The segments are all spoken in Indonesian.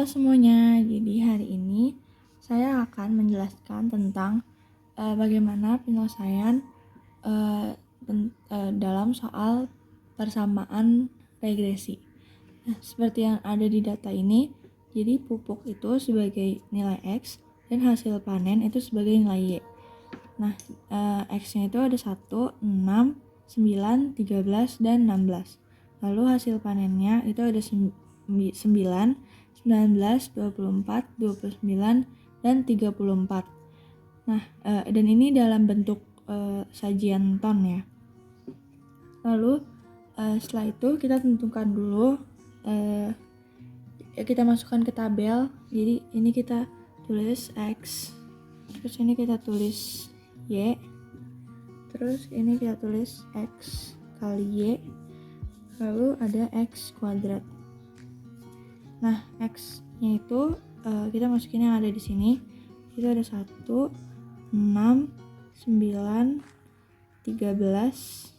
Halo semuanya, jadi hari ini saya akan menjelaskan tentang bagaimana penyelesaian dalam soal persamaan regresi. Nah, seperti yang ada di data ini, jadi pupuk itu sebagai nilai X dan hasil panen itu sebagai nilai Y. Nah, X-nya itu ada 1, 6, 9, 13, dan 16. Lalu hasil panennya itu ada 9, 19, 24, 29, dan 34. Nah, dan ini dalam bentuk sajian ton ya. Lalu setelah itu kita tentukan dulu, kita masukkan ke tabel. Jadi ini kita tulis X, terus ini kita tulis Y, terus ini kita tulis X kali Y, lalu ada X kuadrat. Nah, X-nya itu kita masukin yang ada di sini. Itu ada 1, 6, 9, 13,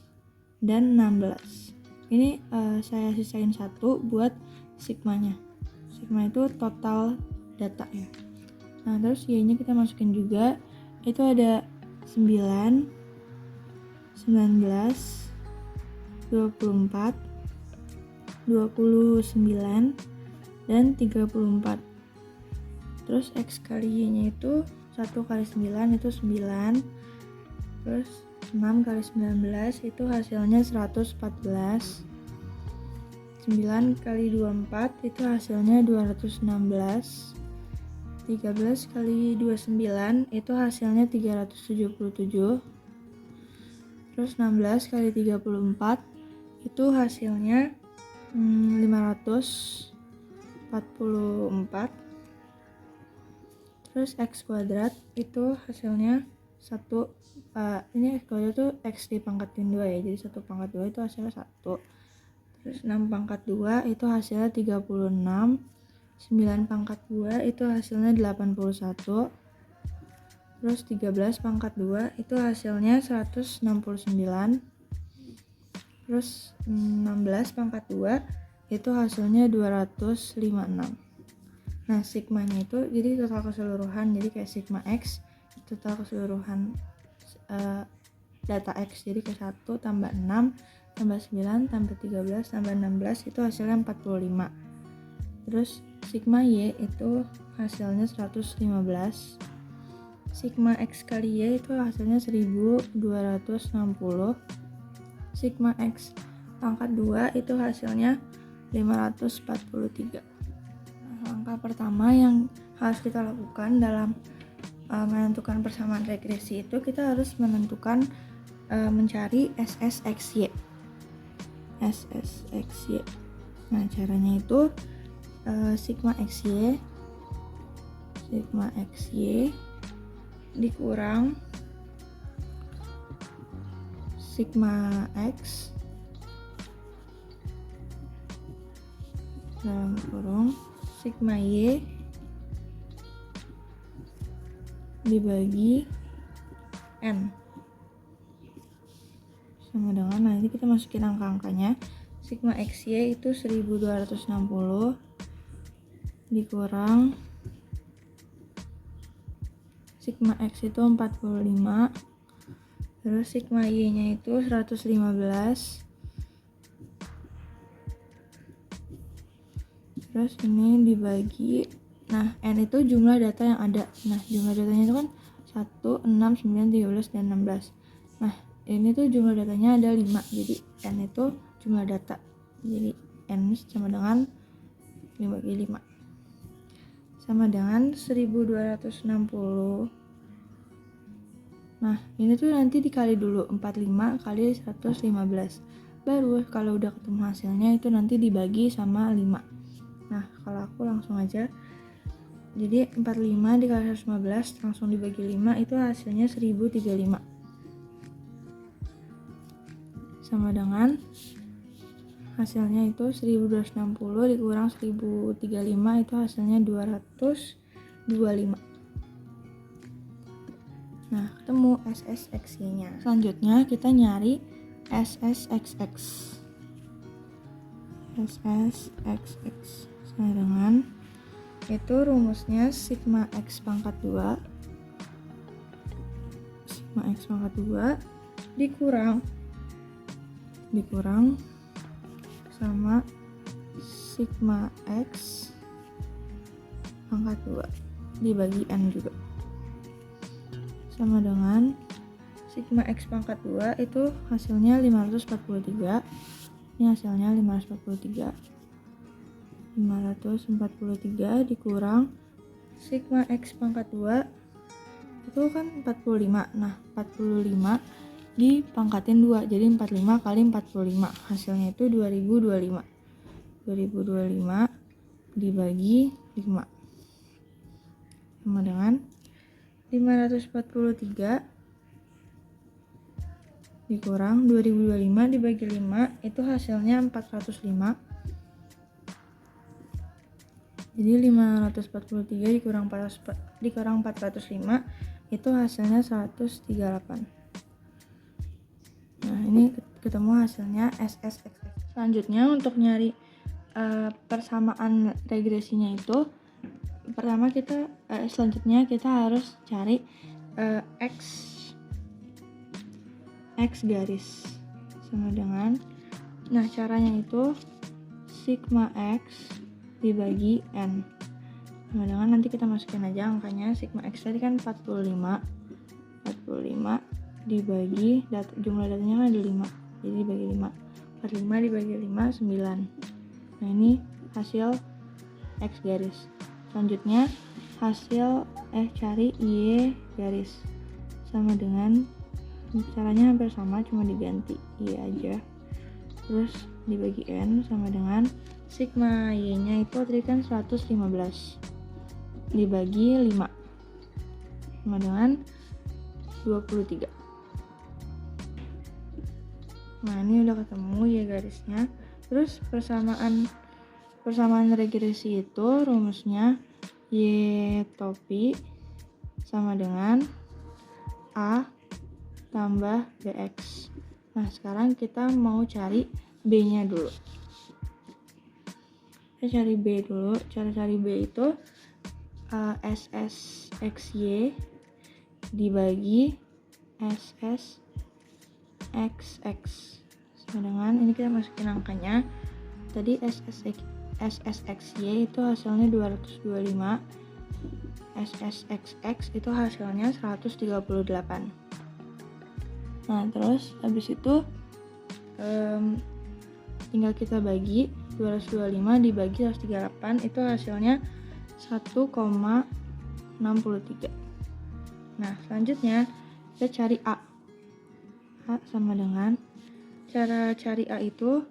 dan 16. Ini saya sisain 1 buat sigmanya. Sigma itu total data ya. Nah, terus Y-nya kita masukin juga. Itu ada 9, 19, 24, 29, dan 34. Terus X kali Y-nya itu 1 kali 9 itu 9. Terus 6 kali 19 itu hasilnya 114. 9 kali 24 itu hasilnya 216. 13 kali 29 itu hasilnya 377. Terus 16 kali 34 itu hasilnya 544. Terus X kuadrat itu hasilnya 1, ini X kuadrat itu X dipangkatin 2 ya, jadi 1 pangkat 2 itu hasilnya 1. Terus 6 pangkat 2 itu hasilnya 36. 9 pangkat 2 itu hasilnya 81. Terus 13 pangkat 2 itu hasilnya 169. Terus 16 pangkat 2 itu hasilnya 256. Nah, sigmanya itu jadi total keseluruhan, jadi kayak sigma X total keseluruhan data X, jadi kayak 1 tambah 6 tambah 9 tambah 13 tambah 16 itu hasilnya 45. Terus sigma Y itu hasilnya 115. Sigma X kali Y itu hasilnya 1260. Sigma X pangkat 2 itu hasilnya 543. Langkah pertama yang harus kita lakukan dalam menentukan persamaan regresi itu kita harus menentukan mencari SSXY. SSXY. Nah, caranya itu sigma XY dikurang sigma X dalam kurung sigma Y dibagi N sama dengan, nanti kita masukin angka-angkanya. Sigma XY itu 1260 dikurang sigma X itu 45, terus sigma Y nya itu 115, terus ini dibagi, nah N itu jumlah data yang ada. Nah, jumlah datanya itu kan 1, 6, 9, 13, dan 16. Nah, ini tuh jumlah datanya ada 5, jadi N itu jumlah data, jadi N sama dengan 5 bagi 5 sama dengan 1260. Nah, ini tuh nanti dikali dulu 45 kali 115, baru kalau udah ketemu hasilnya itu nanti dibagi sama 5. Nah, kalau aku langsung aja, jadi 45 dikali 115 langsung dibagi 5 itu hasilnya 1035 sama dengan hasilnya itu 1260 dikurang 1035 itu hasilnya 225. Nah, ketemu SSXY nya. Selanjutnya kita nyari SSXX. SSXX sama dengan itu rumusnya sigma X pangkat 2 dikurang sama sigma X pangkat 2 dibagi N juga, sama dengan sigma X pangkat 2 itu hasilnya 543. Ini hasilnya 543 dikurang sigma X pangkat 2 itu kan 45. Nah, 45 dipangkatin 2, jadi 45 kali 45, hasilnya itu 2025 dibagi 5 sama dengan 543 dikurang 2025 dibagi 5 itu hasilnya 405. Jadi 543 dikurang 405 itu hasilnya 138. Nah, ini ketemu hasilnya SSXX. Selanjutnya untuk nyari persamaan regresinya itu selanjutnya kita harus cari X garis sama dengan, nah caranya itu sigma X dibagi N sama dengan, nanti kita masukin aja angkanya. Sigma X tadi kan 45 dibagi jumlah datanya kan ada 5, jadi dibagi 5, 45 dibagi 5 9. Nah, ini hasil X garis. Selanjutnya cari Y garis sama dengan, caranya hampir sama, cuma diganti Y aja, terus dibagi N sama dengan sigma Y nya itu tadi kan 115 dibagi 5 sama dengan 23. Nah, ini udah ketemu Y garisnya. Terus persamaan regresi itu rumusnya Y topi sama dengan A tambah BX. Nah, sekarang kita mau cari B-nya dulu. Kita cari B dulu. Cara cari B itu SSXY dibagi SSXX sama dengan, ini kita masukin angkanya. Tadi SSXY itu hasilnya 225, SSXX itu hasilnya 138. Nah, terus habis itu tinggal kita bagi 225 dibagi 138 itu hasilnya 1,63. Nah, selanjutnya kita cari A sama dengan, cara cari A itu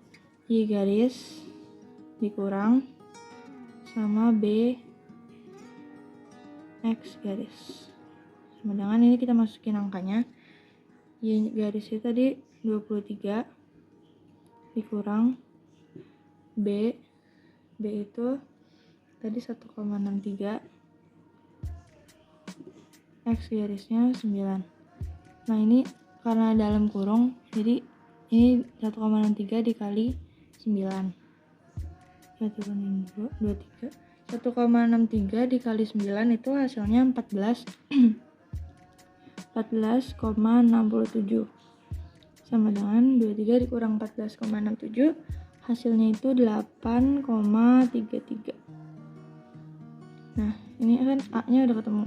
Y garis dikurang sama B X garis sama dengan, ini kita masukin angkanya. Y garis itu tadi 23 dikurang B itu tadi 1,63, X garisnya 9. Nah, ini karena dalam kurung, jadi ini 1,63 dikali 9, 1,63 dikali 9 itu hasilnya 14,67 sama dengan 23 dikurang 14,67 hasilnya itu 8,33. Nah, ini kan A nya udah ketemu.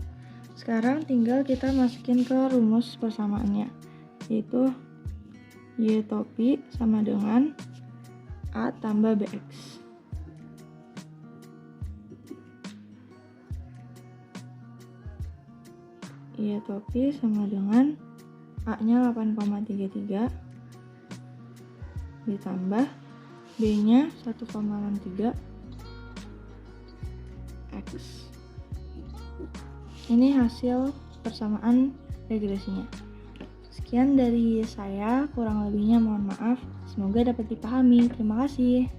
Sekarang tinggal kita masukin ke rumus persamaannya, yaitu Y topi sama dengan A tambah BX. Y topi sama dengan A nya 8,33 ditambah B nya 1,63 X. Ini hasil persamaan regresinya. Sekian dari saya, kurang lebihnya mohon maaf. Semoga dapat dipahami. Terima kasih.